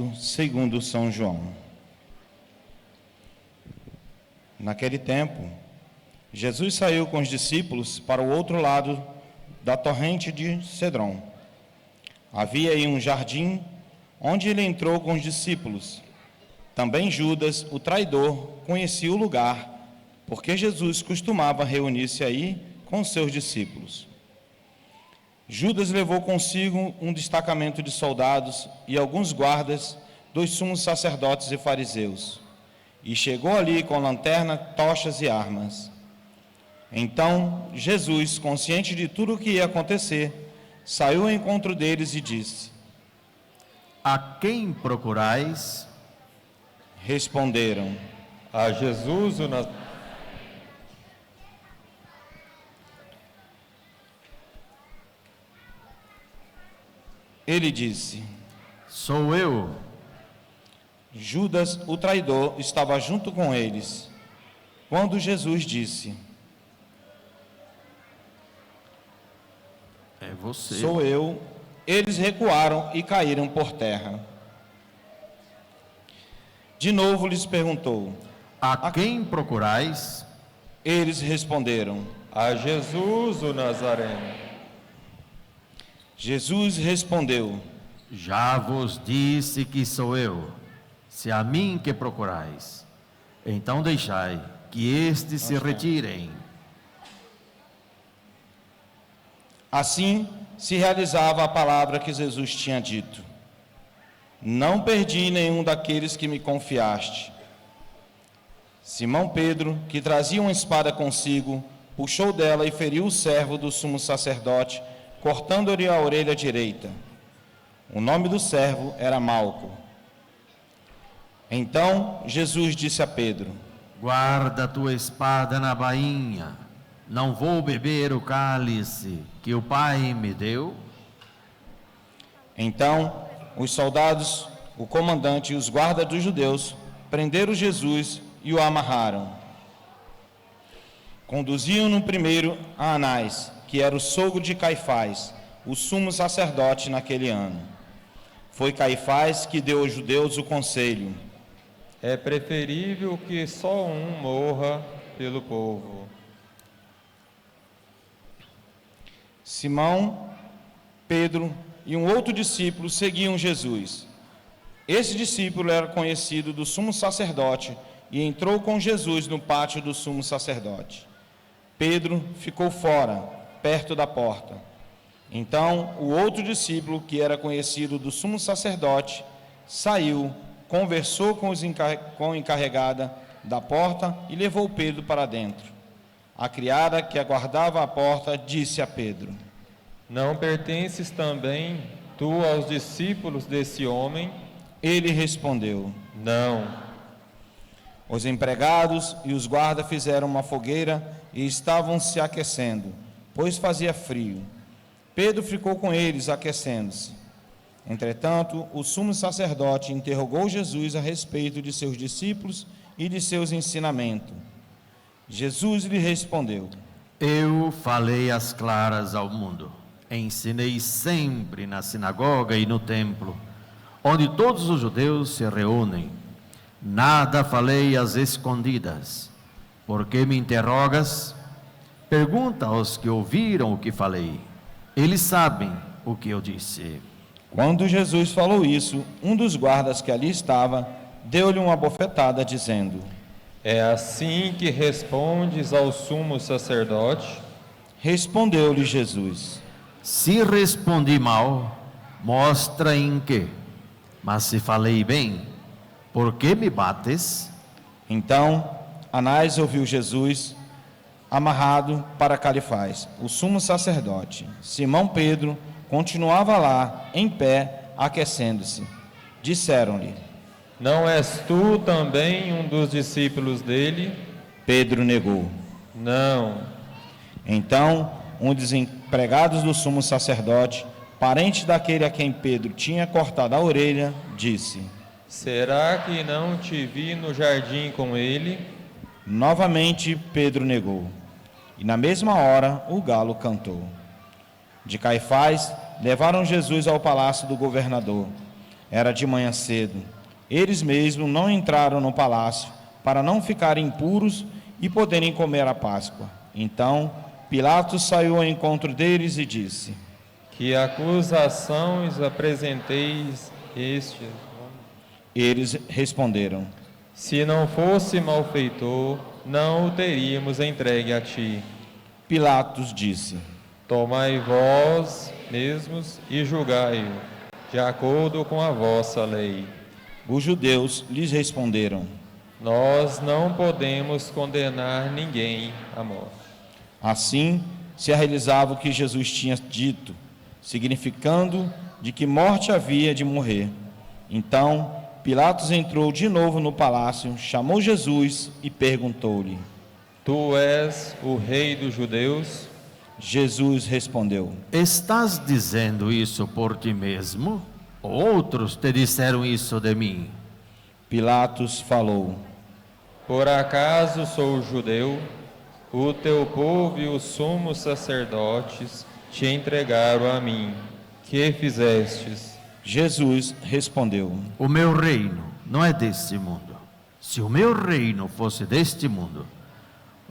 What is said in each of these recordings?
Cristo segundo São João. Naquele tempo, Jesus saiu com os discípulos para o outro lado da torrente de Cedron. Havia aí um jardim onde ele entrou com os discípulos. Também Judas, o traidor, conhecia o lugar, porque Jesus costumava reunir-se aí com seus discípulos. Judas levou consigo um destacamento de soldados e alguns guardas dos sumos sacerdotes e fariseus, e chegou ali com lanterna, tochas e armas. Então Jesus, consciente de tudo o que ia acontecer, saiu ao encontro deles e disse: A quem procurais? Responderam: A Jesus o Nazareno. Ele disse: Sou eu. Judas, o traidor, estava junto com eles. Quando Jesus disse: É você. Sou eu, eles recuaram e caíram por terra. De novo lhes perguntou: A quem procurais? Eles responderam: A Jesus o Nazareno. Jesus respondeu: Já vos disse que sou eu. Se a mim que procurais, então deixai que estes se retirem. Assim se realizava a palavra que Jesus tinha dito: Não perdi nenhum daqueles que me confiaste. Simão Pedro, que trazia uma espada consigo, puxou dela e feriu o servo do sumo sacerdote, cortando-lhe a orelha direita. O nome do servo era Malco. Então Jesus disse a Pedro: Guarda tua espada na bainha. Não vou beber o cálice que o Pai me deu? Então os soldados, o comandante e os guardas dos judeus prenderam Jesus e o amarraram. Conduziam-no primeiro a Anás, que era o sogro de Caifás, o sumo sacerdote naquele ano. Foi Caifás que deu aos judeus o conselho: É preferível que só um morra pelo povo. Simão, Pedro e um outro discípulo seguiam Jesus. Esse discípulo era conhecido do sumo sacerdote e entrou com Jesus no pátio do sumo sacerdote. Pedro ficou fora, perto da porta. Então, o outro discípulo, que era conhecido do sumo sacerdote, saiu, conversou com a encarregada da porta e levou Pedro para dentro. A criada que aguardava a porta disse a Pedro: Não pertences também tu aos discípulos desse homem? Ele respondeu: Não. Os empregados e os guardas fizeram uma fogueira e estavam se aquecendo, pois fazia frio. Pedro ficou com eles, aquecendo-se. Entretanto, o sumo sacerdote interrogou Jesus a respeito de seus discípulos e de seus ensinamentos. Jesus lhe respondeu: Eu falei às claras ao mundo. Ensinei sempre na sinagoga e no templo, onde todos os judeus se reúnem. Nada falei às escondidas. Por que me interrogas? Pergunta aos que ouviram o que falei. Eles sabem o que eu disse. Quando Jesus falou isso, um dos guardas que ali estava deu-lhe uma bofetada, dizendo: É assim que respondes ao sumo sacerdote? Respondeu-lhe Jesus: Se respondi mal, mostra em que. Mas se falei bem, por que me bates? Então Anás ouviu Jesus amarrado para Caifás, o sumo sacerdote. Simão Pedro continuava lá, em pé, aquecendo-se. Disseram-lhe: Não és tu também um dos discípulos dele? Pedro negou. Não. Então um dos empregados do sumo sacerdote, parente daquele a quem Pedro tinha cortado a orelha, disse: Será que não te vi no jardim com ele? Novamente Pedro negou. E na mesma hora o galo cantou. De Caifás levaram Jesus ao palácio do governador. Era de manhã cedo. Eles mesmos não entraram no palácio para não ficarem impuros e poderem comer a Páscoa. Então Pilatos saiu ao encontro deles e disse: Que acusações apresenteis este? Eles responderam: Se não fosse malfeitor, não o teríamos entregue a ti. Pilatos disse: Tomai vós mesmos e julgai-o, de acordo com a vossa lei. Os judeus lhes responderam: Nós não podemos condenar ninguém à morte. Assim se realizava o que Jesus tinha dito, significando de que morte havia de morrer. Então Pilatos entrou de novo no palácio, chamou Jesus e perguntou-lhe: Tu és o rei dos judeus? Jesus respondeu: Estás dizendo isso por ti mesmo? Outros te disseram isso de mim? Pilatos falou: Por acaso sou judeu? O teu povo e os sumos sacerdotes te entregaram a mim. Que fizestes? Jesus respondeu: O meu reino não é deste mundo. Se o meu reino fosse deste mundo,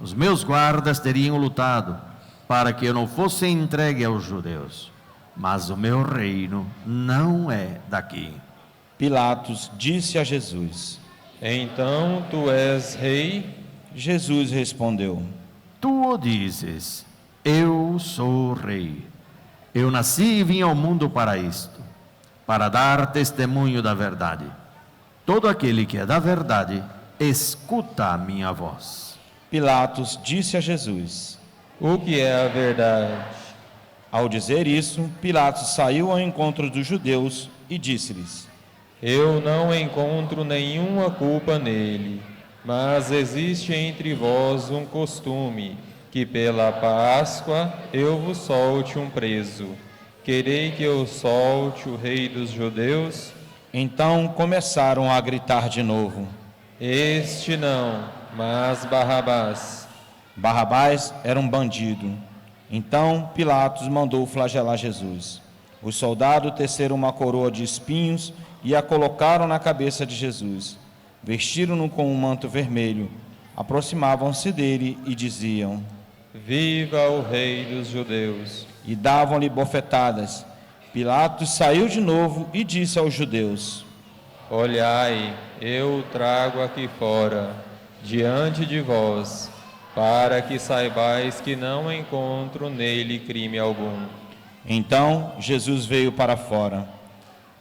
os meus guardas teriam lutado para que eu não fosse entregue aos judeus. Mas o meu reino não é daqui. Pilatos disse a Jesus: Então tu és rei? Jesus respondeu: Tu o dizes, eu sou rei. Eu nasci e vim ao mundo para isto, para dar testemunho da verdade. Todo aquele que é da verdade, escuta a minha voz. Pilatos disse a Jesus: O que é a verdade? Ao dizer isso, Pilatos saiu ao encontro dos judeus e disse-lhes: Eu não encontro nenhuma culpa nele, mas existe entre vós um costume, que pela Páscoa eu vos solte um preso. Querei que eu solte o rei dos judeus? Então começaram a gritar de novo: Este não, mas Barrabás. Barrabás era um bandido. Então Pilatos mandou flagelar Jesus. Os soldados teceram uma coroa de espinhos e a colocaram na cabeça de Jesus. Vestiram-no com um manto vermelho. Aproximavam-se dele e diziam: Viva o rei dos judeus! E davam-lhe bofetadas. Pilatos saiu de novo e disse aos judeus: Olhai, eu o trago aqui fora, diante de vós, para que saibais que não encontro nele crime algum. Então Jesus veio para fora,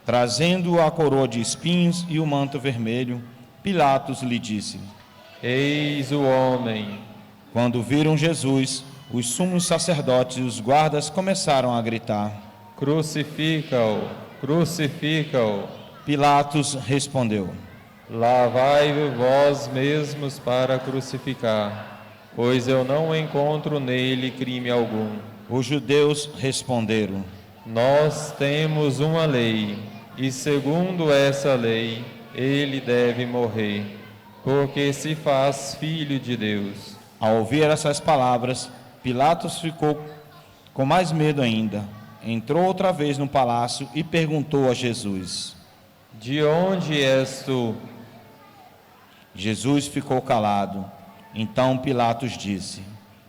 trazendo a coroa de espinhos e o manto vermelho. Pilatos lhe disse: Eis o homem. Quando viram Jesus, os sumos sacerdotes e os guardas começaram a gritar: Crucifica-o, crucifica-o. Pilatos respondeu: Lavai vós mesmos para crucificar, pois eu não encontro nele crime algum. Os judeus responderam: Nós temos uma lei, e segundo essa lei, ele deve morrer, porque se faz filho de Deus. Ao ouvir essas palavras, Pilatos ficou com mais medo ainda. Entrou outra vez no palácio e perguntou a Jesus: De onde és tu? Jesus ficou calado. Então Pilatos disse: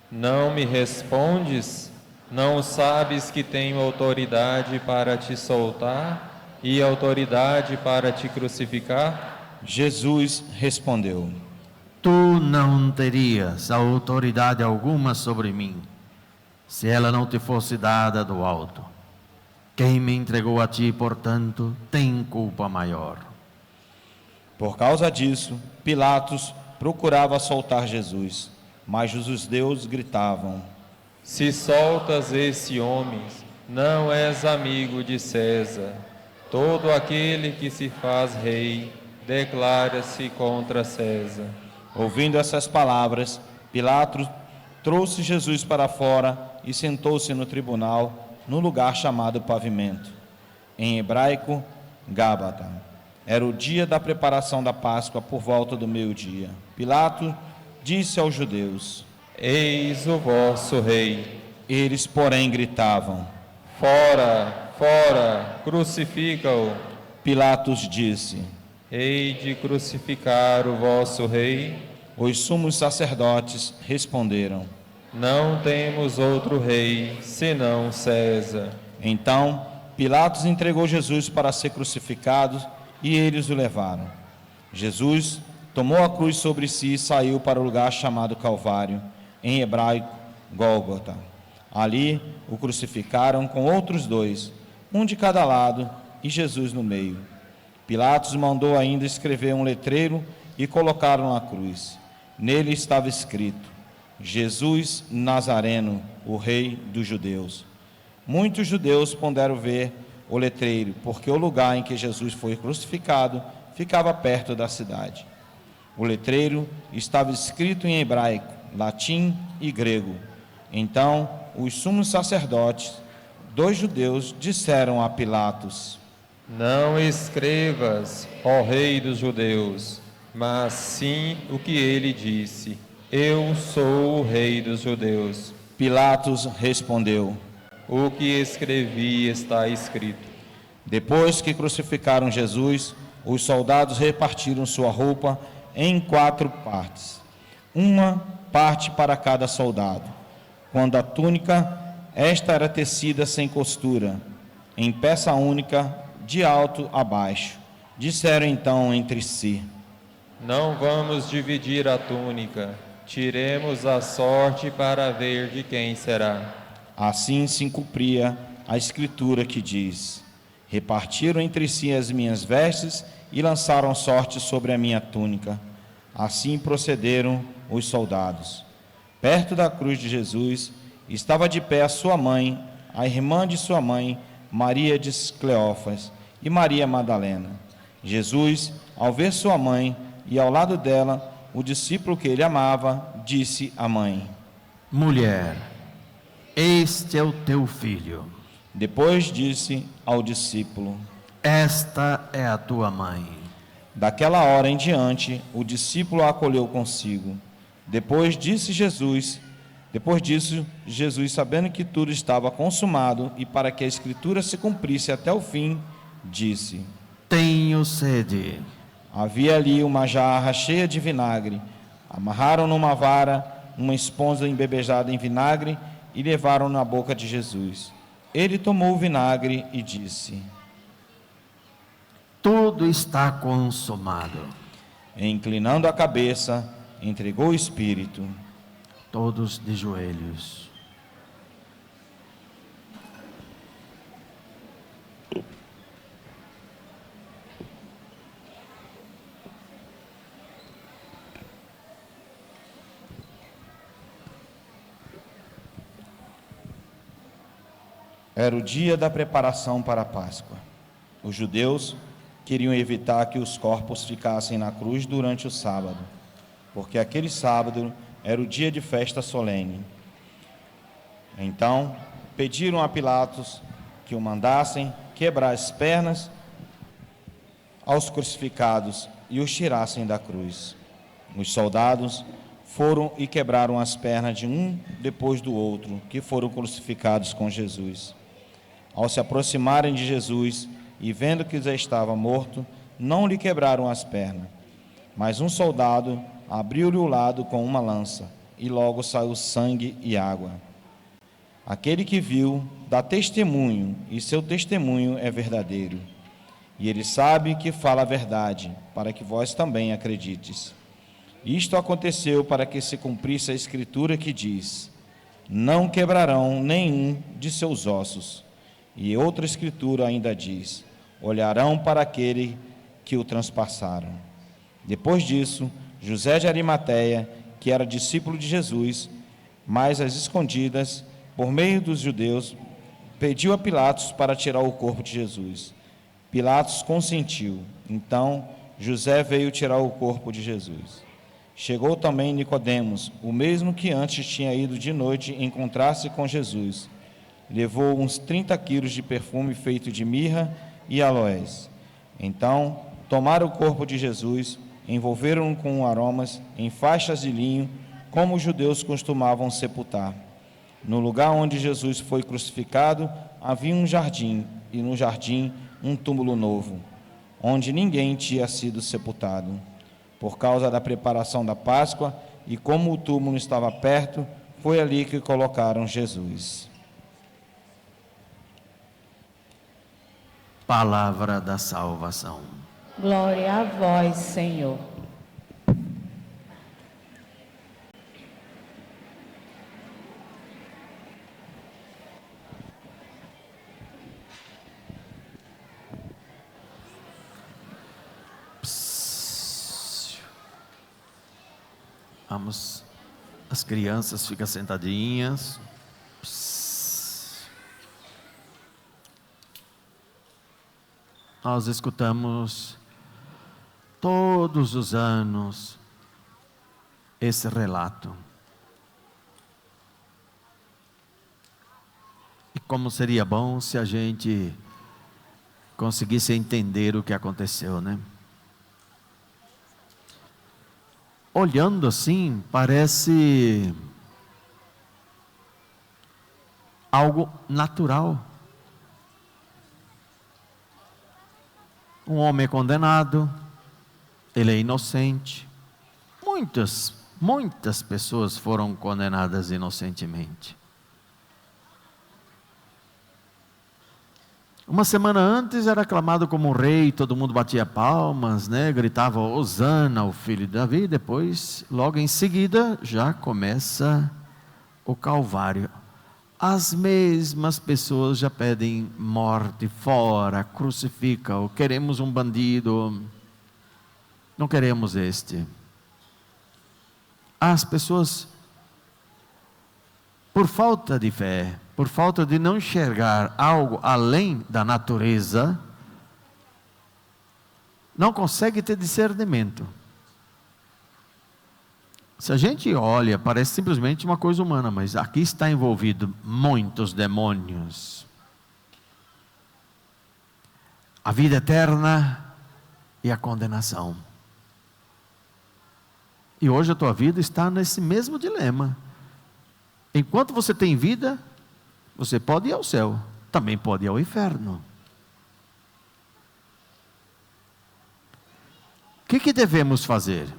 Não me respondes? Não sabes que tenho autoridade para te soltar e autoridade para te crucificar? Jesus respondeu: Tu não terias autoridade alguma sobre mim, se ela não te fosse dada do alto. Quem me entregou a ti, portanto, tem culpa maior. Por causa disso, Pilatos procurava soltar Jesus, mas os judeus gritavam: Se soltas esse homem, não és amigo de César. Todo aquele que se faz rei declara-se contra César. Ouvindo essas palavras, Pilatos trouxe Jesus para fora e sentou-se no tribunal, no lugar chamado Pavimento, em hebraico, Gábata. Era o dia da preparação da Páscoa, por volta do meio-dia. Pilatos disse aos judeus: Eis o vosso rei. Eles, porém, gritavam: Fora, fora, crucifica-o. Pilatos disse: Hei de crucificar o vosso rei? Os sumos sacerdotes responderam: Não temos outro rei, senão César. Então Pilatos entregou Jesus para ser crucificado e eles o levaram. Jesus tomou a cruz sobre si e saiu para o lugar chamado Calvário, em hebraico Gólgota. Ali o crucificaram com outros dois, um de cada lado e Jesus no meio. Pilatos mandou ainda escrever um letreiro e colocaram na cruz. Nele estava escrito: Jesus Nazareno, o Rei dos Judeus. Muitos judeus puderam ver o letreiro, porque o lugar em que Jesus foi crucificado ficava perto da cidade. O letreiro estava escrito em hebraico, latim e grego. Então, os sumos sacerdotes, 2 judeus, disseram a Pilatos: Não escrevas, ó Rei dos Judeus, mas sim o que ele disse: Eu sou o Rei dos Judeus. Pilatos respondeu: O que escrevi está escrito. Depois que crucificaram Jesus, os soldados repartiram sua roupa em 4 partes, uma parte para cada soldado. Quando a túnica, esta era tecida sem costura, em peça única, de alto a baixo. Disseram então entre si: Não vamos dividir a túnica, tiremos a sorte para ver de quem será. Assim se cumpria a escritura que diz: Repartiram entre si as minhas vestes e lançaram sorte sobre a minha túnica. Assim procederam os soldados. Perto da cruz de Jesus estava de pé a sua mãe, a irmã de sua mãe, Maria de Cleófas, e Maria Madalena. Jesus, ao ver sua mãe e ao lado dela o discípulo que ele amava, disse à mãe: Mulher, este é o teu filho. Depois disse ao discípulo: Esta é a tua mãe. Daquela hora em diante, o discípulo a acolheu consigo. Depois disso, Jesus, sabendo que tudo estava consumado e para que a escritura se cumprisse até o fim, disse: Tenho sede. Havia ali uma jarra cheia de vinagre. Amarraram numa vara uma esponja embebejada em vinagre e levaram na boca de Jesus. Ele tomou o vinagre e disse: Tudo está consumado. E, inclinando a cabeça, entregou o espírito. Todos de joelhos. Era o dia da preparação para a Páscoa. Os judeus queriam evitar que os corpos ficassem na cruz durante o sábado, porque aquele sábado era o dia de festa solene. Então, pediram a Pilatos que o mandassem quebrar as pernas aos crucificados e os tirassem da cruz. Os soldados foram e quebraram as pernas de um depois do outro, que foram crucificados com Jesus. Ao se aproximarem de Jesus e vendo que já estava morto, não lhe quebraram as pernas. Mas um soldado abriu-lhe o lado com uma lança, e logo saiu sangue e água. Aquele que viu dá testemunho, e seu testemunho é verdadeiro. E ele sabe que fala a verdade, para que vós também acredites. Isto aconteceu para que se cumprisse a escritura que diz: Não quebrarão nenhum de seus ossos. E outra escritura ainda diz: Olharão para aquele que o transpassaram. Depois disso, José de Arimateia, que era discípulo de Jesus, mas às escondidas, por meio dos judeus, pediu a Pilatos para tirar o corpo de Jesus. Pilatos consentiu. Então, José veio tirar o corpo de Jesus. Chegou também Nicodemos, o mesmo que antes tinha ido de noite encontrar-se com Jesus. Levou uns 30 quilos de perfume feito de mirra e aloés. Então, tomaram o corpo de Jesus, envolveram-no com aromas em faixas de linho, como os judeus costumavam sepultar. No lugar onde Jesus foi crucificado, havia um jardim, e no jardim um túmulo novo, onde ninguém tinha sido sepultado. Por causa da preparação da Páscoa, e como o túmulo estava perto, foi ali que colocaram Jesus. Palavra da salvação. Glória a vós, Senhor. Vamos, as crianças ficam sentadinhas. Nós escutamos todos os anos esse relato. E como seria bom se a gente conseguisse entender o que aconteceu, né? Olhando assim, parece algo natural. Um homem é condenado, ele é inocente. Muitas pessoas foram condenadas inocentemente. Uma semana antes era aclamado como rei, todo mundo batia palmas, né? Gritava Hosana, o filho de Davi. Depois, logo em seguida, já começa o Calvário. As mesmas pessoas já pedem morte, fora, crucifica-o, queremos um bandido, não queremos este. As pessoas, por falta de fé, por falta de não enxergar algo além da natureza, não conseguem ter discernimento. Se a gente olha, parece simplesmente uma coisa humana, mas aqui está envolvido muitos demônios. A vida eterna e a condenação. E hoje a tua vida está nesse mesmo dilema. Enquanto você tem vida, você pode ir ao céu, também pode ir ao inferno. O que devemos fazer?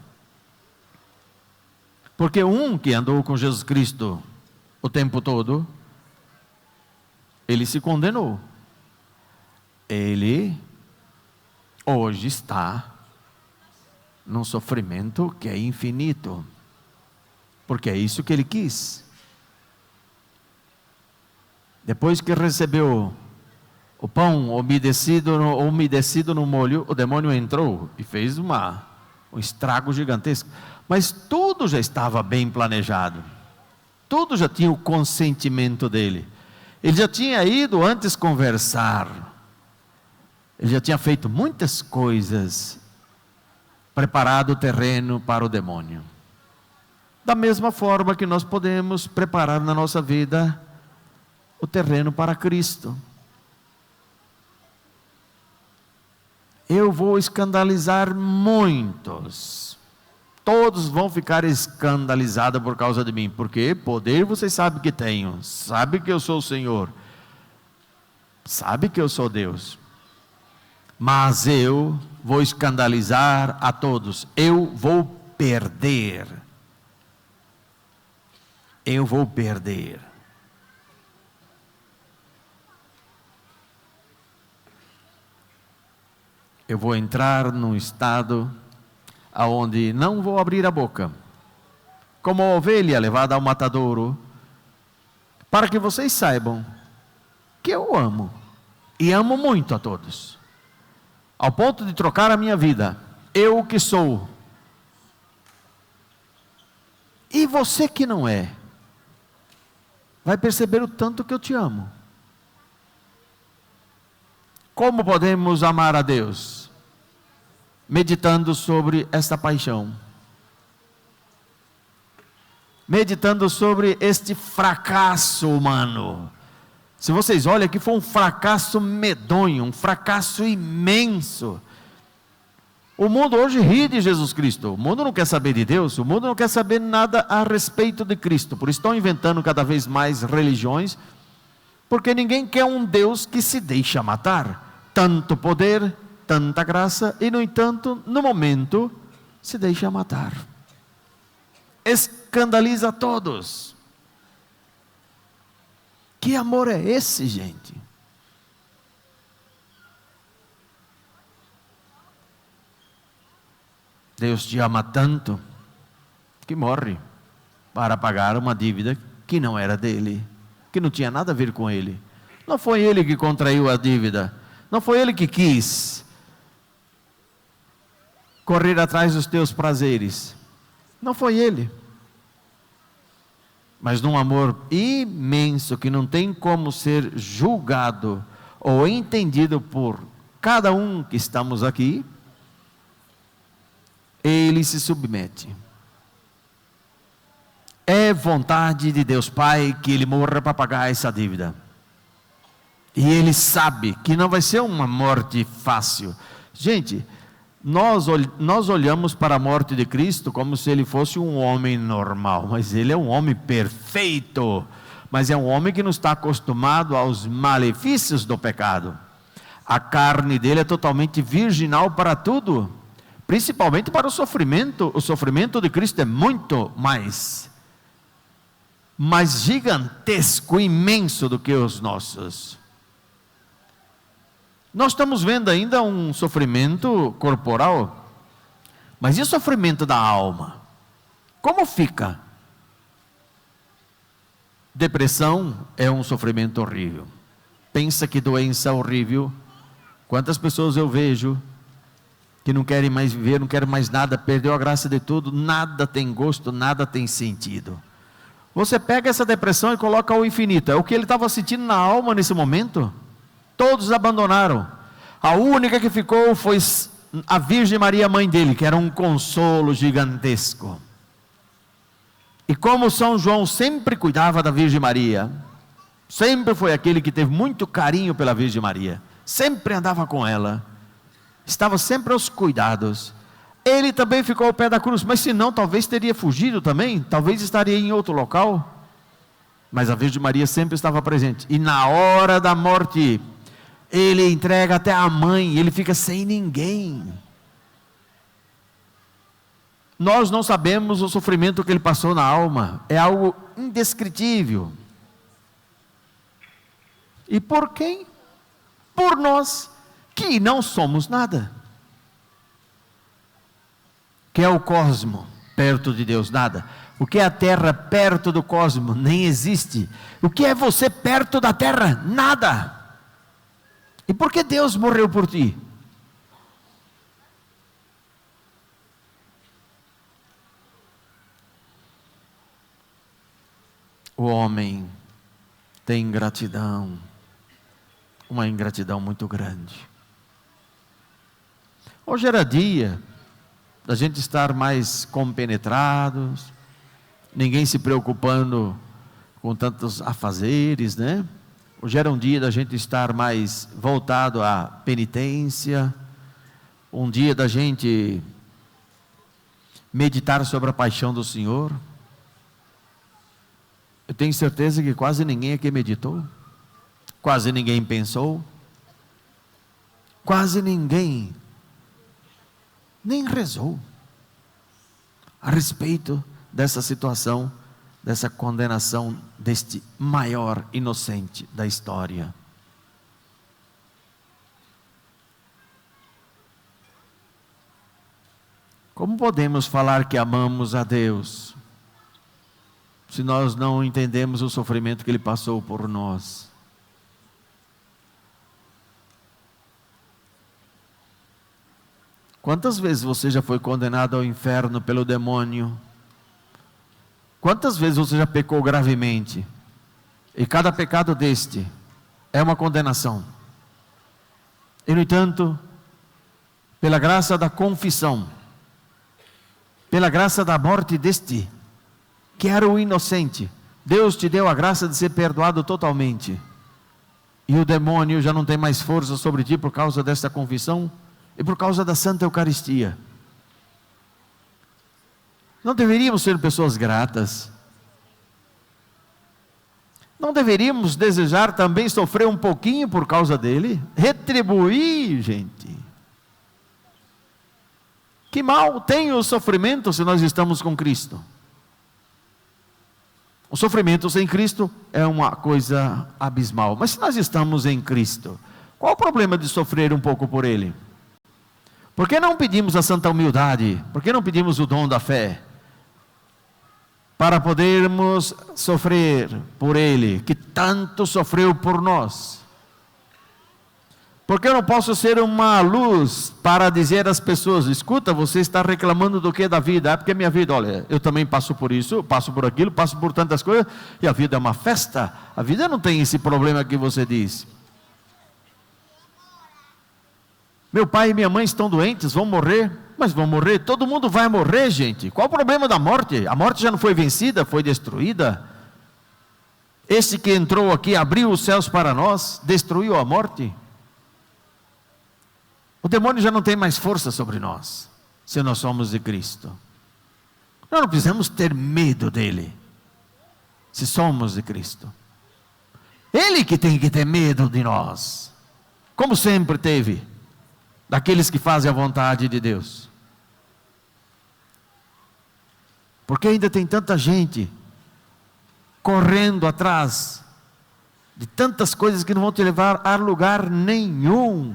Porque um que andou com Jesus Cristo o tempo todo, ele se condenou. Ele hoje está num sofrimento que é infinito, porque é isso que ele quis. Depois que recebeu o pão umedecido no molho, o demônio entrou e fez um estrago gigantesco. Mas tudo já estava bem planejado. Tudo já tinha o consentimento dele. Ele já tinha ido antes conversar. Ele já tinha feito muitas coisas, preparado o terreno para o demônio. Da mesma forma que nós podemos preparar na nossa vida o terreno para Cristo. Eu vou escandalizar muitos. Todos vão ficar escandalizados por causa de mim. Porque poder vocês sabem que tenho. Sabe que eu sou o Senhor. Sabe que eu sou Deus. Mas eu vou escandalizar a todos. Eu vou perder. Eu vou perder. Eu vou entrar num estado aonde não vou abrir a boca, como a ovelha levada ao matadouro, para que vocês saibam que eu amo, e amo muito a todos, ao ponto de trocar a minha vida, eu que sou, e você que não é, vai perceber o tanto que eu te amo. Como podemos amar a Deus? Meditando sobre esta paixão. Meditando sobre este fracasso humano. Se vocês olham aqui, foi um fracasso medonho, um fracasso imenso. O mundo hoje ri de Jesus Cristo. O mundo não quer saber de Deus, o mundo não quer saber nada a respeito de Cristo. Por isso estão inventando cada vez mais religiões, porque ninguém quer um Deus que se deixa matar. Tanto poder, tanta graça e, no entanto, no momento, se deixa matar. Escandaliza a todos. Que amor é esse, gente? Deus te ama tanto que morre para pagar uma dívida que não era dele, que não tinha nada a ver com ele. Não foi ele que contraiu a dívida, não foi ele que quis correr atrás dos teus prazeres, não foi ele. Mas num amor imenso que não tem como ser julgado ou entendido por cada um que estamos aqui, ele se submete. É vontade de Deus Pai que ele morra para pagar essa dívida. E ele sabe que não vai ser uma morte fácil. Gente, nós olhamos para a morte de Cristo como se ele fosse um homem normal, mas ele é um homem perfeito, mas é um homem que não está acostumado aos malefícios do pecado. A carne dele é totalmente virginal para tudo, principalmente para o sofrimento. O sofrimento de Cristo é muito mais gigantesco, imenso do que os nossos. Nós estamos vendo ainda um sofrimento corporal, mas e o sofrimento da alma? Como fica? Depressão é um sofrimento horrível. Pensa que doença horrível. Quantas pessoas eu vejo que não querem mais viver, não querem mais nada, perdeu a graça de tudo, nada tem gosto, nada tem sentido. Você pega essa depressão e coloca ao infinito, é o que ele estava sentindo na alma nesse momento. Todos abandonaram. A única que ficou foi a Virgem Maria, mãe dele, que era um consolo gigantesco. E como São João sempre cuidava da Virgem Maria, sempre foi aquele que teve muito carinho pela Virgem Maria, sempre andava com ela, estava sempre aos cuidados. Ele também ficou ao pé da cruz, mas se não, talvez teria fugido também, talvez estaria em outro local. Mas a Virgem Maria sempre estava presente. E na hora da morte, ele entrega até a mãe, ele fica sem ninguém. Nós não sabemos o sofrimento que ele passou na alma, é algo indescritível. E por quem? Por nós, que não somos nada. O que é o cosmo perto de Deus? Nada. O que é a terra perto do cosmo? Nem existe. O que é você perto da terra? Nada. E por que Deus morreu por ti? O homem tem ingratidão, uma ingratidão muito grande. Hoje era dia da gente estar mais compenetrados, ninguém se preocupando com tantos afazeres, né? Hoje era um dia da gente estar mais voltado à penitência, um dia da gente meditar sobre a paixão do Senhor. Eu tenho certeza que quase ninguém aqui meditou, quase ninguém pensou, quase ninguém nem rezou a respeito dessa situação, dessa condenação deste maior inocente da história. Como podemos falar que amamos a Deus se nós não entendemos o sofrimento que Ele passou por nós? Quantas vezes você já foi condenado ao inferno pelo demônio? Quantas vezes você já pecou gravemente? E cada pecado deste é uma condenação. E no entanto, pela graça da confissão, pela graça da morte deste, que era o inocente, Deus te deu a graça de ser perdoado totalmente. E o demônio já não tem mais força sobre ti por causa desta confissão e por causa da Santa Eucaristia. Não deveríamos ser pessoas gratas? Não deveríamos desejar também sofrer um pouquinho por causa dele? Retribuir, gente. Que mal tem o sofrimento se nós estamos com Cristo? O sofrimento sem Cristo é uma coisa abismal. Mas se nós estamos em Cristo, qual o problema de sofrer um pouco por Ele? Por que não pedimos a santa humildade? Por que não pedimos o dom da fé? Para podermos sofrer por Ele, que tanto sofreu por nós. Porque eu não posso ser uma luz para dizer às pessoas: escuta, você está reclamando do que da vida? É porque minha vida, olha, eu também passo por isso, passo por aquilo, passo por tantas coisas, e a vida é uma festa. A vida não tem esse problema que você diz. Meu pai e minha mãe estão doentes, vão morrer, mas vão morrer, todo mundo vai morrer, gente. Qual o problema da morte? A morte já não foi vencida, foi destruída. Esse que entrou aqui, abriu os céus para nós, destruiu a morte. O demônio já não tem mais força sobre nós, se nós somos de Cristo. Nós não precisamos ter medo dele, se somos de Cristo. Ele que tem que ter medo de nós, como sempre teve, daqueles que fazem a vontade de Deus. Porque ainda tem tanta gente correndo atrás de tantas coisas que não vão te levar a lugar nenhum.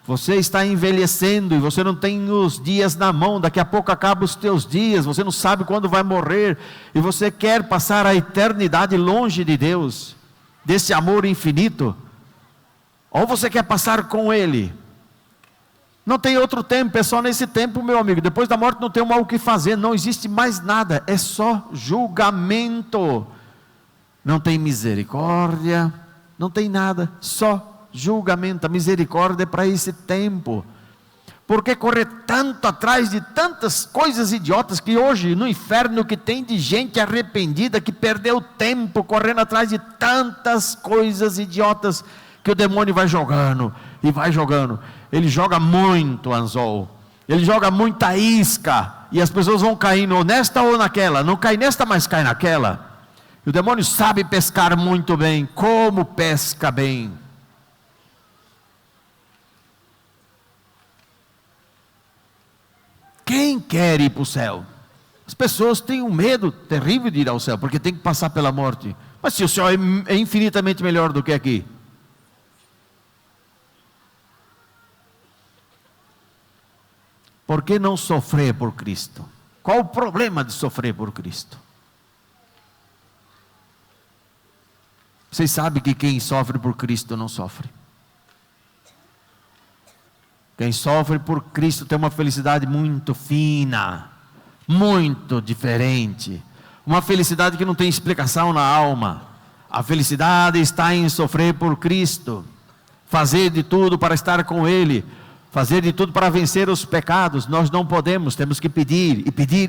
Você está envelhecendo e você não tem os dias na mão, daqui a pouco acabam os teus dias, você não sabe quando vai morrer, e você quer passar a eternidade longe de Deus, desse amor infinito, ou você quer passar com Ele. Não tem outro tempo, é só nesse tempo, meu amigo. Depois da morte não tem mais o que fazer, não existe mais nada, é só julgamento. Não tem misericórdia, não tem nada, só julgamento. A misericórdia é para esse tempo. Por que correr tanto atrás de tantas coisas idiotas que hoje no inferno que tem de gente arrependida que perdeu tempo correndo atrás de tantas coisas idiotas que o demônio vai jogando e vai jogando. Ele joga muito anzol, ele joga muita isca e as pessoas vão caindo ou nesta ou naquela, não cai nesta, mas cai naquela. E o demônio sabe pescar muito bem, como pesca bem. Quem quer ir para o céu? As pessoas têm um medo terrível de ir ao céu, porque tem que passar pela morte. Mas se o céu é infinitamente melhor do que aqui, por que não sofrer por Cristo? Qual o problema de sofrer por Cristo? Vocês sabem que quem sofre por Cristo não sofre. Quem sofre por Cristo tem uma felicidade muito fina, muito diferente. Uma felicidade que não tem explicação na alma. A felicidade está em sofrer por Cristo. Fazer de tudo para estar com Ele. Fazer de tudo para vencer os pecados. Nós não podemos, temos que pedir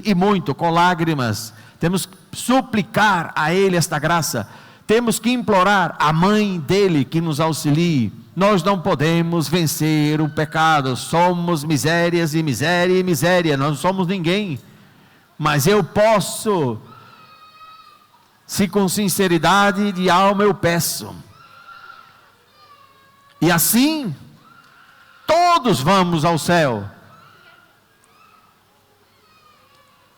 e muito, com lágrimas. Temos que suplicar a Ele esta graça. Temos que implorar a mãe dele que nos auxilie. Nós não podemos vencer o pecado. Somos misérias e miséria e miséria. Nós não somos ninguém. Mas eu posso, se com sinceridade de alma eu peço. E assim, todos vamos ao céu.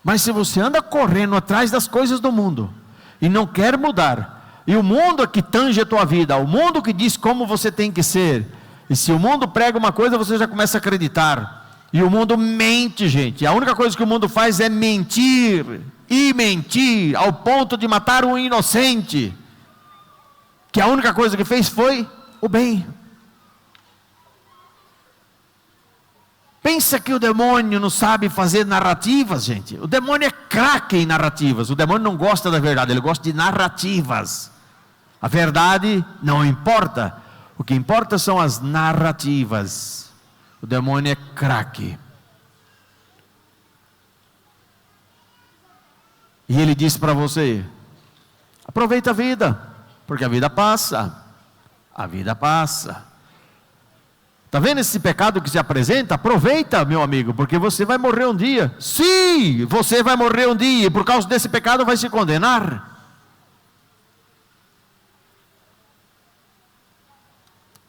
Mas se você anda correndo atrás das coisas do mundo e não quer mudar, e o mundo que tange a tua vida, o mundo que diz como você tem que ser, e se o mundo prega uma coisa, você já começa a acreditar, e o mundo mente, gente. A única coisa que o mundo faz é mentir, e mentir, ao ponto de matar um inocente, que a única coisa que fez foi o bem. Pensa que o demônio não sabe fazer narrativas, gente. O demônio é craque em narrativas. O demônio não gosta da verdade, ele gosta de narrativas. A verdade não importa. O que importa são as narrativas. O demônio é craque. E ele diz para você: aproveita a vida, porque a vida passa. A vida passa. Está vendo esse pecado que se apresenta? Aproveita, meu amigo, porque você vai morrer um dia. Sim, você vai morrer um dia, e por causa desse pecado vai se condenar.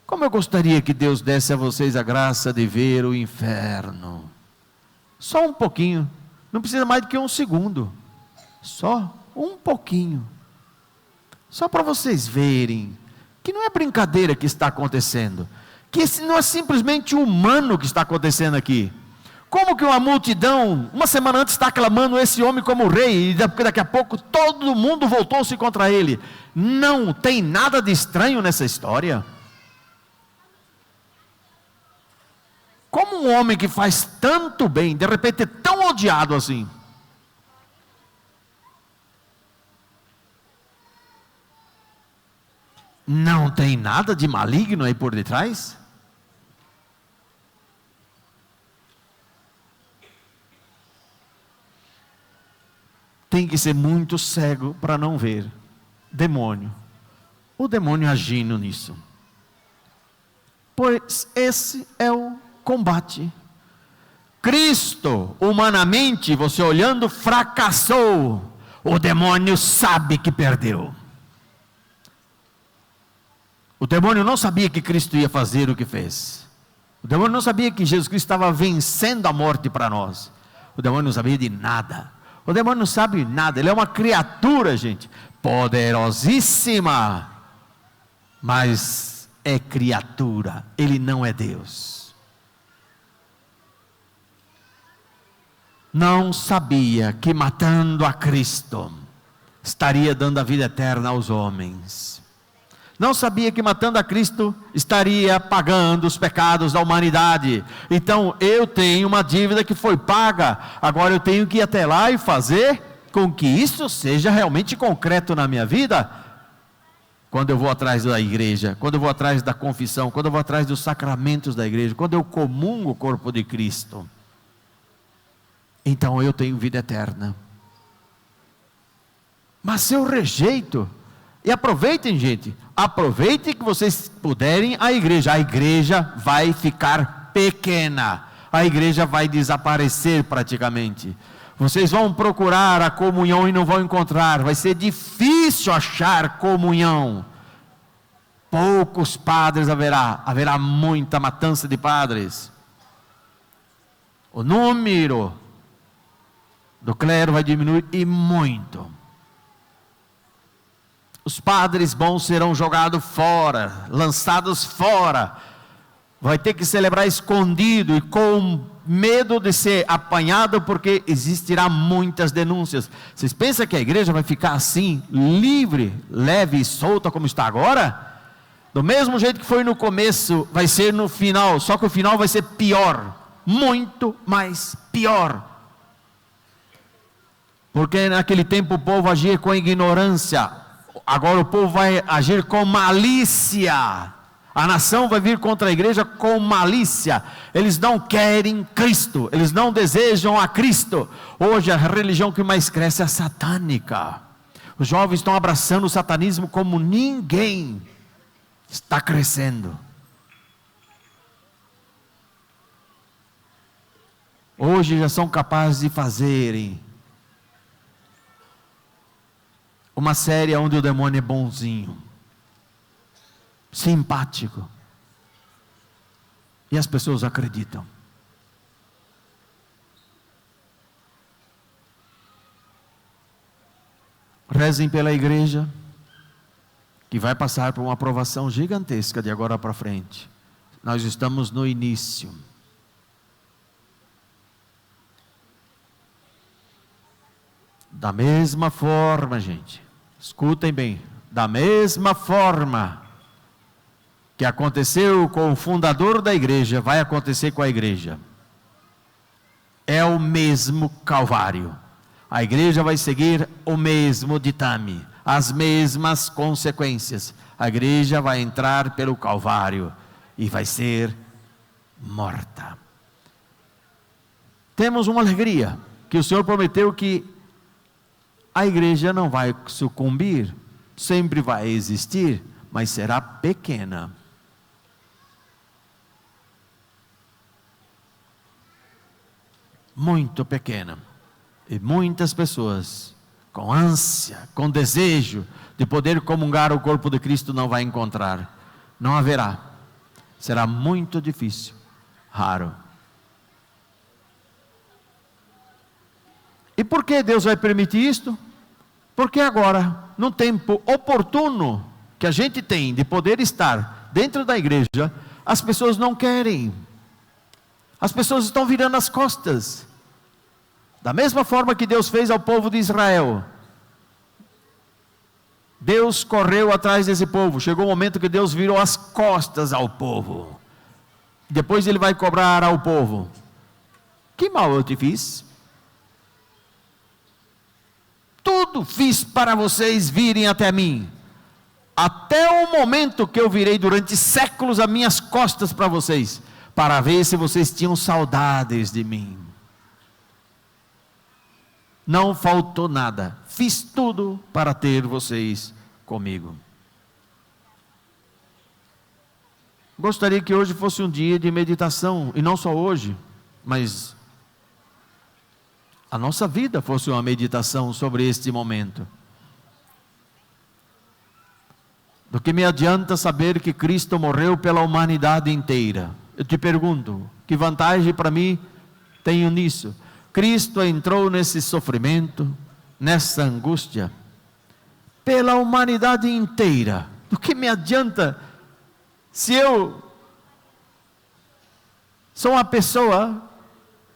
Como eu gostaria que Deus desse a vocês a graça de ver o inferno Só um pouquinho. Não precisa mais do que um segundo. Só um pouquinho. Só para vocês verem que não é brincadeira que está acontecendo. Que esse não é simplesmente humano que está acontecendo aqui. Como que uma multidão, uma semana antes, está aclamando esse homem como rei, e daqui a pouco todo mundo voltou-se contra ele. Não tem nada de estranho nessa história. Como um homem que faz tanto bem, de repente é tão odiado assim? Não tem nada de maligno aí por detrás? Tem que ser muito cego para não ver demônio. O demônio agindo nisso. Pois esse é o combate. Cristo, humanamente, você olhando, fracassou. O demônio sabe que perdeu. O demônio não sabia que Cristo ia fazer o que fez. O demônio não sabia que Jesus Cristo estava vencendo a morte para nós. O demônio não sabia de nada. O demônio não sabe nada. Ele é uma criatura, gente, poderosíssima, mas é criatura. Ele não é Deus. Não sabia que matando a Cristo estaria dando a vida eterna aos homens. Não sabia que matando a Cristo estaria pagando os pecados da humanidade. Então eu tenho uma dívida que foi paga. Agora eu tenho que ir até lá e fazer com que isso seja realmente concreto na minha vida. Quando eu vou atrás da igreja, quando eu vou atrás da confissão, quando eu vou atrás dos sacramentos da igreja, quando eu comungo o corpo de Cristo, então eu tenho vida eterna. Mas se eu rejeito, e aproveitem, gente, aproveitem que vocês puderem a igreja vai ficar pequena, a igreja vai desaparecer praticamente. Vocês vão procurar a comunhão e não vão encontrar, vai ser difícil achar comunhão. Poucos padres haverá muita matança de padres. O número do clero vai diminuir e muito. Os padres bons serão jogados fora, lançados fora. Vai ter que celebrar escondido e com medo de ser apanhado, porque existirá muitas denúncias. Vocês pensam que a igreja vai ficar assim, livre, leve e solta como está agora? Do mesmo jeito que foi no começo, vai ser no final, só que o final vai ser pior, muito mais pior. Porque naquele tempo o povo agia com ignorância. Agora o povo vai agir com malícia. A nação vai vir contra a igreja com malícia. Eles não querem Cristo, eles não desejam a Cristo. Hoje a religião que mais cresce é a satânica. Os jovens estão abraçando o satanismo como ninguém. Está crescendo. Hoje já são capazes de fazerem uma série onde o demônio é bonzinho, simpático, e as pessoas acreditam. Rezem pela igreja, que vai passar por uma aprovação gigantesca de agora para frente. Nós estamos no início. Da mesma forma, gente, escutem bem, da mesma forma que aconteceu com o fundador da igreja, vai acontecer com a igreja. É o mesmo Calvário. A igreja vai seguir o mesmo ditame, as mesmas consequências. A igreja vai entrar pelo Calvário e vai ser morta. Temos uma alegria, que o Senhor prometeu que a igreja não vai sucumbir, sempre vai existir, mas será pequena. Muito pequena. E muitas pessoas, com ânsia, com desejo de poder comungar o corpo de Cristo, não vai encontrar. Não haverá. Será muito difícil, raro. E por que Deus vai permitir isto? Porque agora, num tempo oportuno que a gente tem de poder estar dentro da igreja, as pessoas não querem. As pessoas estão virando as costas. Da mesma forma que Deus fez ao povo de Israel. Deus correu atrás desse povo. Chegou o momento que Deus virou as costas ao povo. Depois Ele vai cobrar ao povo: que mal eu te fiz? Tudo fiz para vocês virem até mim. Até o momento que eu virei durante séculos as minhas costas para vocês, para ver se vocês tinham saudades de mim. Não faltou nada. Fiz tudo para ter vocês comigo. Gostaria que hoje fosse um dia de meditação, e não só hoje, mas a nossa vida fosse uma meditação sobre este momento. Do que me adianta saber que Cristo morreu pela humanidade inteira? Eu te pergunto, que vantagem para mim tenho nisso? Cristo entrou nesse sofrimento, nessa angústia, pela humanidade inteira. Do que me adianta se eu sou uma pessoa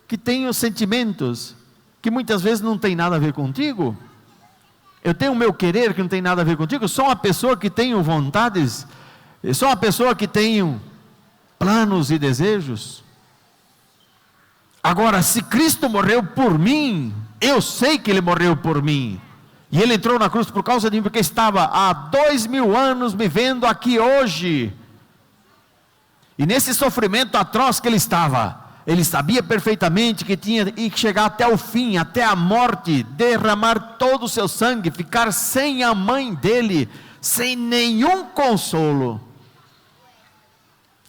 que tenho sentimentos que muitas vezes não tem nada a ver contigo? Eu tenho o meu querer que não tem nada a ver contigo? Eu sou uma pessoa que tenho vontades? Eu sou uma pessoa que tenho planos e desejos? Agora, se Cristo morreu por mim, eu sei que Ele morreu por mim, e Ele entrou na cruz por causa de mim, porque estava há 2000 anos me vendo aqui hoje, e nesse sofrimento atroz que Ele estava, Ele sabia perfeitamente que tinha que chegar até o fim, até a morte, derramar todo o seu sangue, ficar sem a mãe dele, sem nenhum consolo,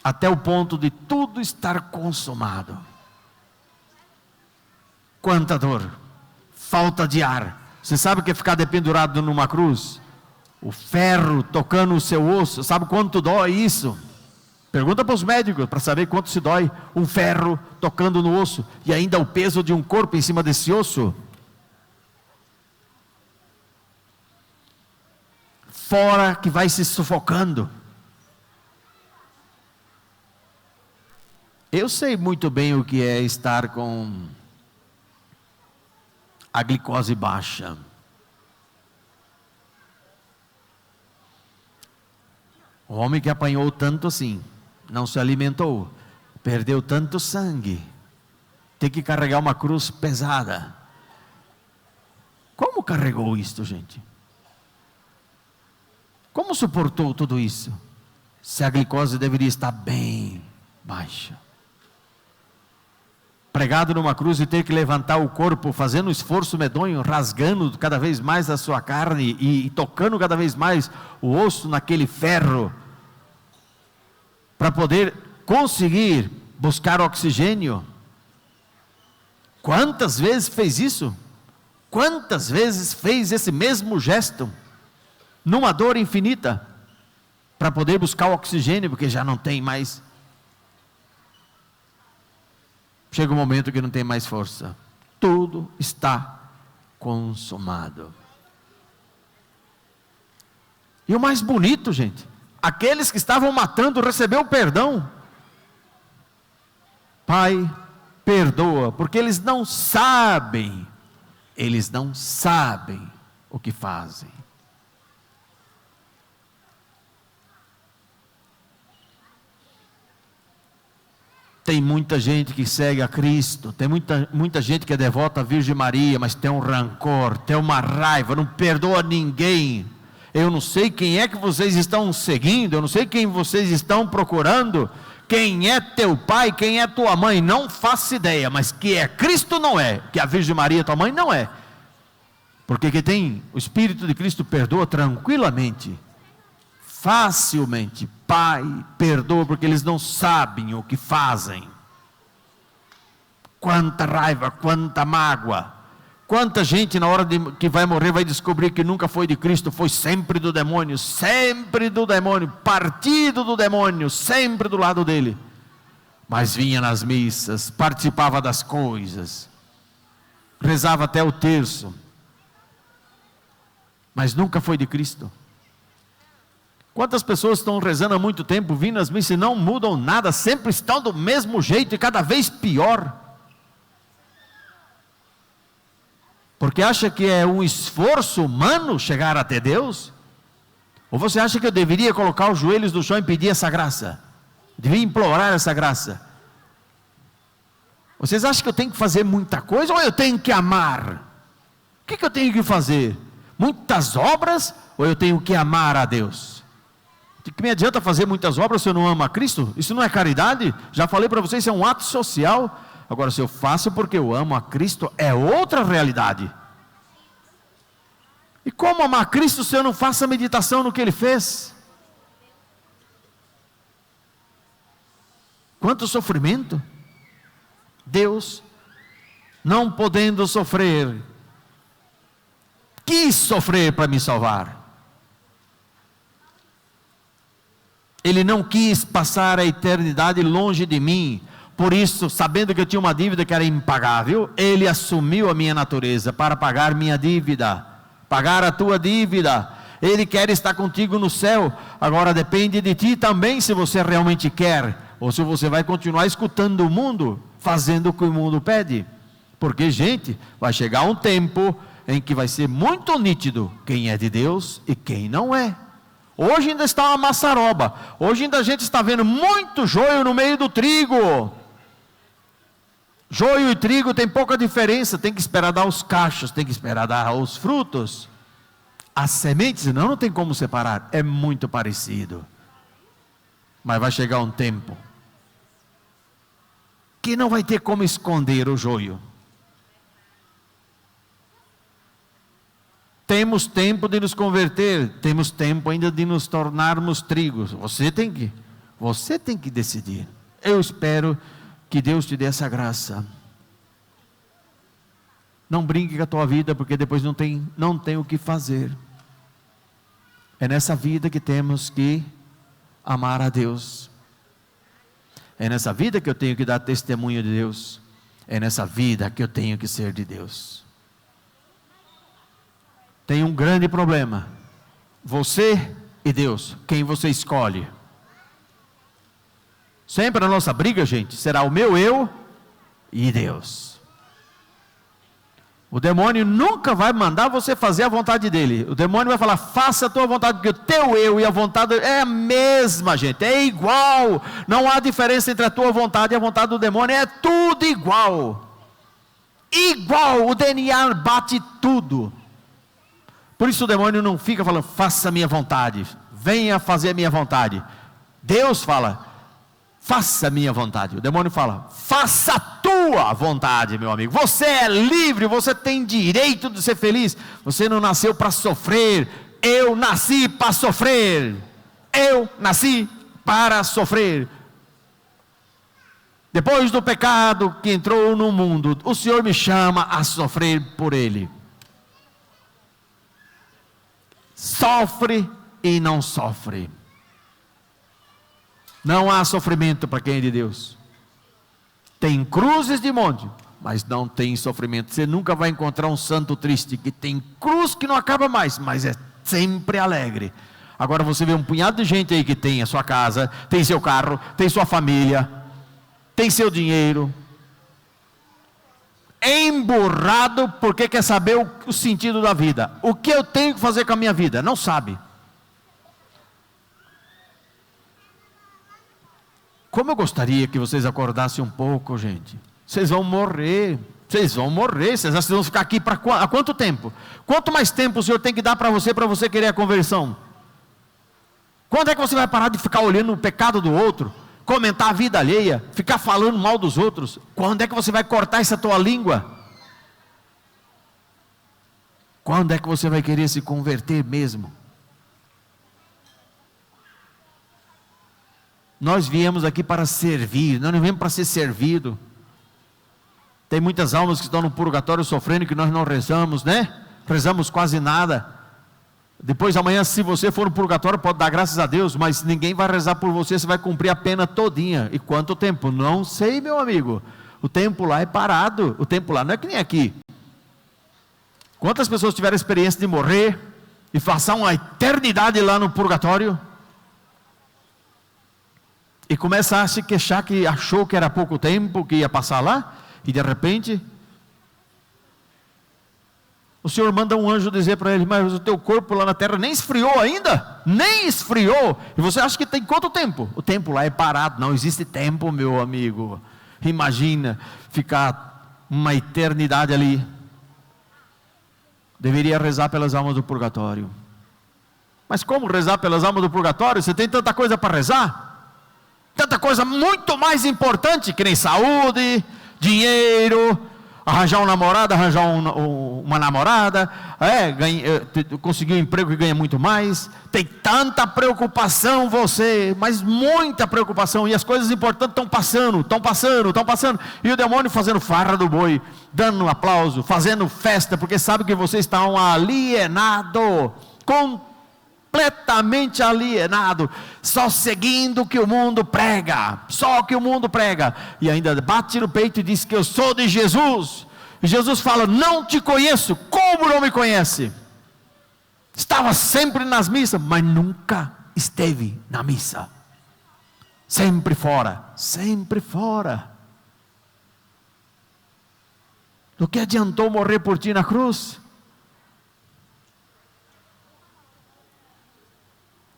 até o ponto de tudo estar consumado. Quanta dor, falta de ar. Você sabe o que é ficar dependurado numa cruz? O ferro tocando o seu osso, sabe quanto dói isso? Pergunta para os médicos para saber quanto se dói um ferro tocando no osso, e ainda o peso de um corpo em cima desse osso. Fora que vai se sufocando. Eu sei muito bem o que é estar com a glicose baixa. O homem que apanhou tanto assim, não se alimentou, perdeu tanto sangue, tem que carregar uma cruz pesada. Como carregou isto, gente? Como suportou tudo isso? Se a glicose deveria estar bem baixa. Pregado numa cruz e ter que levantar o corpo, fazendo um esforço medonho, rasgando cada vez mais a sua carne e tocando cada vez mais o osso naquele ferro, para poder conseguir buscar oxigênio. Quantas vezes fez isso? Quantas vezes fez esse mesmo gesto, numa dor infinita, para poder buscar o oxigênio, porque já não tem mais. Chega um momento que não tem mais força. Tudo está consumado. E o mais bonito, gente, aqueles que estavam matando receberam perdão. Pai, perdoa, porque eles não sabem o que fazem. Tem muita gente que segue a Cristo, tem muita gente que é devota à Virgem Maria, mas tem um rancor, tem uma raiva, não perdoa ninguém. Eu não sei quem é que vocês estão seguindo, eu não sei quem vocês estão procurando, quem é teu pai, quem é tua mãe, não faço ideia, mas que é Cristo não é, que a Virgem Maria tua mãe não é, porque quem tem o Espírito de Cristo perdoa tranquilamente, facilmente. Pai, perdoa, porque eles não sabem o que fazem. Quanta raiva, quanta mágoa, quanta gente na hora que vai morrer vai descobrir que nunca foi de Cristo, foi sempre do demônio, partido do demônio, sempre do lado dele, mas vinha nas missas, participava das coisas, rezava até o terço, mas nunca foi de Cristo. Quantas pessoas estão rezando há muito tempo, vindo às missas e não mudam nada, sempre estão do mesmo jeito e cada vez pior? Porque acha que é um esforço humano chegar até Deus? Ou você acha que eu deveria colocar os joelhos no chão e pedir essa graça? Devia implorar essa graça? Vocês acham que eu tenho que fazer muita coisa ou eu tenho que amar? O que eu tenho que fazer? Muitas obras ou eu tenho que amar a Deus? De que me adianta fazer muitas obras se eu não amo a Cristo? Isso não é caridade? Já falei para vocês, isso é um ato social. Agora, se eu faço porque eu amo a Cristo, é outra realidade. E como amar a Cristo se eu não faço a meditação no que Ele fez? Quanto sofrimento! Deus, não podendo sofrer, quis sofrer para me salvar. Ele não quis passar a eternidade longe de mim. Por isso, sabendo que eu tinha uma dívida que era impagável, Ele assumiu a minha natureza para pagar minha dívida, pagar a tua dívida. Ele quer estar contigo no céu. Agora depende de ti também, se você realmente quer, ou se você vai continuar escutando o mundo, fazendo o que o mundo pede. Porque, gente, vai chegar um tempo em que vai ser muito nítido quem é de Deus e quem não é. Hoje ainda está uma maçaroba. Hoje ainda a gente está vendo muito joio no meio do trigo. Joio e trigo tem pouca diferença. Tem que esperar dar os cachos, tem que esperar dar os frutos. As sementes não tem como separar. É muito parecido. Mas vai chegar um tempo que não vai ter como esconder o joio. Temos tempo de nos converter, temos tempo ainda de nos tornarmos trigos. Você tem que decidir. Eu espero que Deus te dê essa graça. Não brinque com a tua vida, porque depois não tem o que fazer. É nessa vida que temos que amar a Deus. É nessa vida que eu tenho que dar testemunho de Deus. É nessa vida que eu tenho que ser de Deus. Tem um grande problema. Você e Deus, quem você escolhe? Sempre a nossa briga, gente, será o meu eu e Deus. O demônio nunca vai mandar você fazer a vontade dele. O demônio vai falar, faça a tua vontade, porque o teu eu e a vontade é a mesma, gente, é igual. Não há diferença entre a tua vontade e a vontade do demônio, é tudo igual. Igual, o DNA bate tudo. Por isso o demônio não fica falando, faça a minha vontade, venha fazer a minha vontade. Deus fala, faça a minha vontade. O demônio fala, faça a tua vontade, meu amigo. Você é livre, você tem direito de ser feliz. Você não nasceu para sofrer. Eu nasci para sofrer. Eu nasci para sofrer. Depois do pecado que entrou no mundo, o Senhor me chama a sofrer por Ele. Sofre e não sofre. Não há sofrimento para quem é de Deus. Tem cruzes de monte, mas não tem sofrimento. Você nunca vai encontrar um santo triste que tem cruz que não acaba mais, mas é sempre alegre. Agora você vê um punhado de gente aí que tem a sua casa, tem seu carro, tem sua família, tem seu dinheiro, emburrado porque quer saber o sentido da vida. O que eu tenho que fazer com a minha vida? Não sabe. Como eu gostaria que vocês acordassem um pouco, gente. Vocês vão morrer. Vocês vão morrer. Vocês acham que vão ficar aqui há quanto tempo? Quanto mais tempo o Senhor tem que dar para você querer a conversão? Quando é que você vai parar de ficar olhando o pecado do outro? Comentar a vida alheia, ficar falando mal dos outros? Quando é que você vai cortar essa tua língua? Quando é que você vai querer se converter mesmo? Nós viemos aqui para servir, nós não viemos para ser servido. Tem muitas almas que estão no purgatório sofrendo que nós não rezamos, né? Rezamos quase nada. Depois amanhã, se você for no purgatório, pode dar graças a Deus, mas ninguém vai rezar por você, você vai cumprir a pena todinha. E quanto tempo? Não sei, meu amigo. O tempo lá é parado. O tempo lá não é que nem aqui. Quantas pessoas tiveram a experiência de morrer e passar uma eternidade lá no purgatório? E começa a se queixar que achou que era pouco tempo que ia passar lá, e de repente o Senhor manda um anjo dizer para ele: mas o teu corpo lá na terra nem esfriou ainda, nem esfriou, e você acha que tem quanto tempo? O tempo lá é parado. Não existe tempo, meu amigo. Imagina ficar uma eternidade ali. Deveria rezar pelas almas do purgatório. Mas como rezar pelas almas do purgatório? Você tem tanta coisa para rezar, tanta coisa muito mais importante, que nem saúde, dinheiro, arranjar um namorado, arranjar uma namorada, conseguir um emprego que ganha muito mais. Tem tanta preocupação você, mas muita preocupação, e as coisas importantes estão passando, e o demônio fazendo farra do boi, dando um aplauso, fazendo festa, porque sabe que você está alienado, completamente alienado, só seguindo o que o mundo prega, e ainda bate no peito e diz que eu sou de Jesus. E Jesus fala: não te conheço. Como não me conhece? Estava sempre nas missas, mas nunca esteve na missa, sempre fora. Do que adiantou morrer por ti na cruz?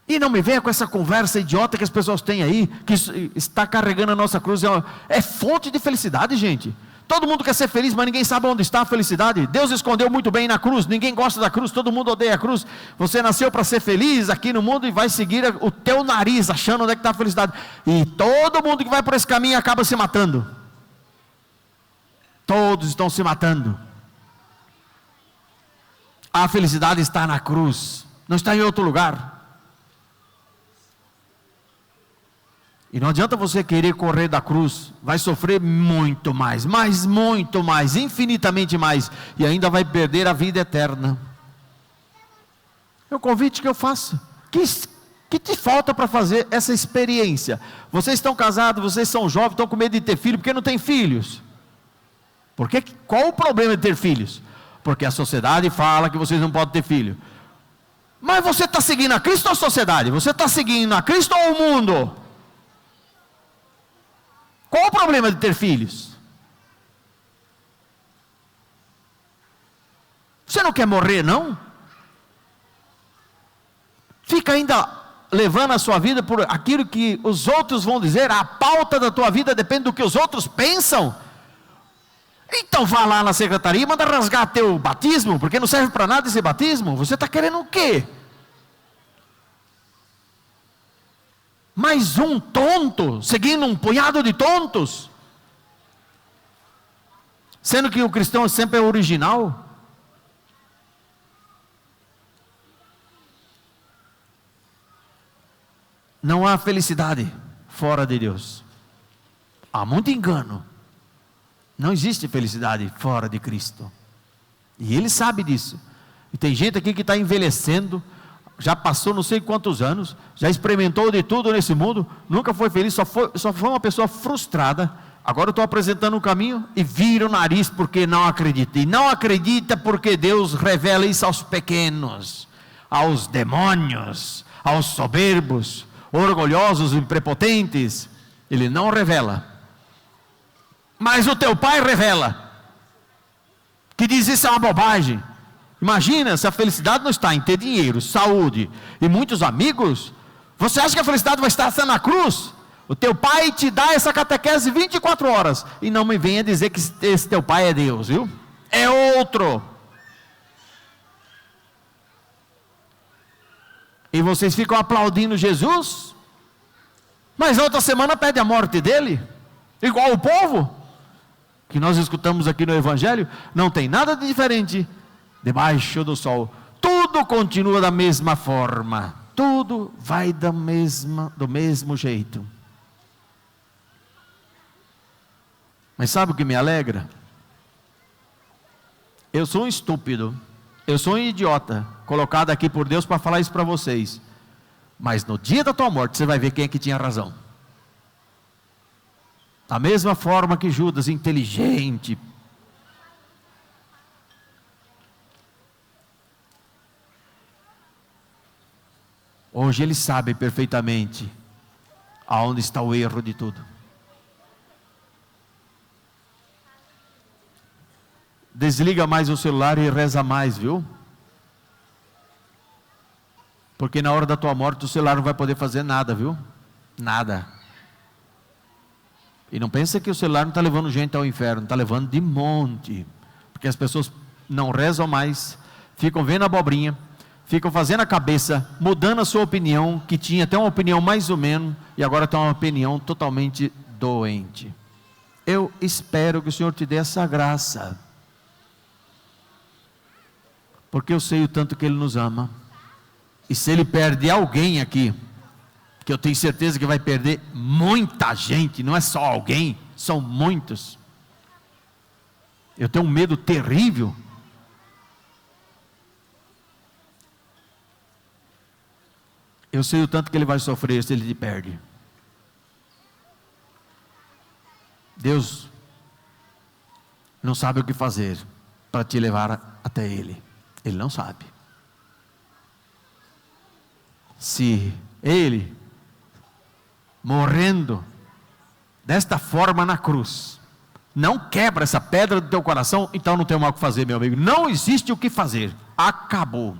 E não me venha com essa conversa idiota que as pessoas têm aí, que está carregando a nossa cruz. É fonte de felicidade, gente. Todo mundo quer ser feliz, mas ninguém sabe onde está a felicidade. Deus escondeu muito bem na cruz. Ninguém gosta da cruz, todo mundo odeia a cruz. Você nasceu para ser feliz aqui no mundo e vai seguir o teu nariz, achando onde é que está a felicidade. E todo mundo que vai por esse caminho acaba se matando. Todos estão se matando. A felicidade está na cruz, não está em outro lugar. E não adianta você querer correr da cruz, vai sofrer muito mais, mas muito mais, infinitamente mais, e ainda vai perder a vida eterna. É o convite que eu faço. Que te falta para fazer essa experiência? Vocês estão casados, vocês são jovens, estão com medo de ter filho, porque não têm filhos? Qual o problema de ter filhos? Porque a sociedade fala que vocês não podem ter filho. Mas você está seguindo a Cristo ou a sociedade? Você está seguindo a Cristo ou o mundo? Qual o problema de ter filhos? Você não quer morrer, não? Fica ainda levando a sua vida por aquilo que os outros vão dizer. A pauta da tua vida depende do que os outros pensam. Então vá lá na secretaria e manda rasgar teu batismo, porque não serve para nada esse batismo. Você está querendo o quê? Mais um tonto, seguindo um punhado de tontos, sendo que o cristão sempre é original. Não há felicidade fora de Deus. Há muito engano. Não existe felicidade fora de Cristo, e Ele sabe disso. E tem gente aqui que está envelhecendo, já passou não sei quantos anos, já experimentou de tudo nesse mundo, nunca foi feliz, só foi uma pessoa frustrada. Agora eu estou apresentando um caminho e vira o nariz porque não acredita. E não acredita porque Deus revela isso aos pequenos, aos demônios, aos soberbos, orgulhosos e prepotentes. Ele não revela, mas o teu pai revela, que diz: isso é uma bobagem. Imagina se a felicidade não está em ter dinheiro, saúde e muitos amigos. Você acha que a felicidade vai estar na cruz? O teu pai te dá essa catequese 24 horas. E não me venha dizer que esse teu pai é Deus, viu? É outro. E vocês ficam aplaudindo Jesus, mas outra semana pede a morte dele, igual o povo que nós escutamos aqui no Evangelho. Não tem nada de diferente debaixo do sol. Tudo continua da mesma forma, tudo vai do mesmo jeito. Mas sabe o que me alegra? Eu sou um estúpido, eu sou um idiota, colocado aqui por Deus para falar isso para vocês, mas no dia da tua morte você vai ver quem é que tinha razão. Da mesma forma que Judas, inteligente, Hoje Ele sabe perfeitamente aonde está o erro de tudo. Desliga mais o celular e reza mais, viu? Porque na hora da tua morte o celular não vai poder fazer nada, viu? Nada. E não pensa que o celular não está levando gente ao inferno, está levando de monte. Porque as pessoas não rezam mais, ficam vendo a abobrinha, ficam fazendo a cabeça, mudando a sua opinião, que tinha até uma opinião mais ou menos, e agora tem uma opinião totalmente doente. Eu espero que o Senhor te dê essa graça, porque eu sei o tanto que Ele nos ama. E se Ele perde alguém aqui, que eu tenho certeza que vai perder muita gente, não é só alguém, são muitos. Eu tenho um medo terrível. Eu sei o tanto que ele vai sofrer se ele te perde. Deus não sabe o que fazer para te levar até Ele. Ele não sabe. Se Ele, morrendo desta forma na cruz, não quebra essa pedra do teu coração, então não tem mais o que fazer, meu amigo. Não existe o que fazer. Acabou.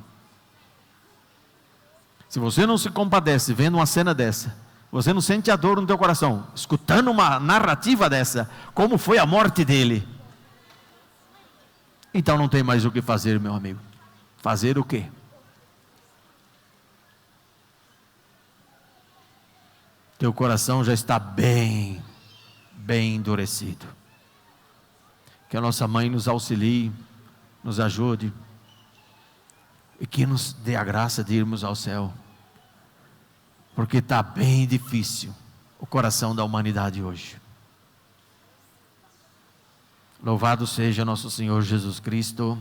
Se você não se compadece vendo uma cena dessa, você não sente a dor no teu coração, escutando uma narrativa dessa, como foi a morte dele, então não tem mais o que fazer, meu amigo. Fazer o quê? Teu coração já está bem endurecido. Que a nossa mãe nos auxilie, nos ajude, e que nos dê a graça de irmos ao céu, porque está bem difícil o coração da humanidade hoje. Louvado seja nosso Senhor Jesus Cristo.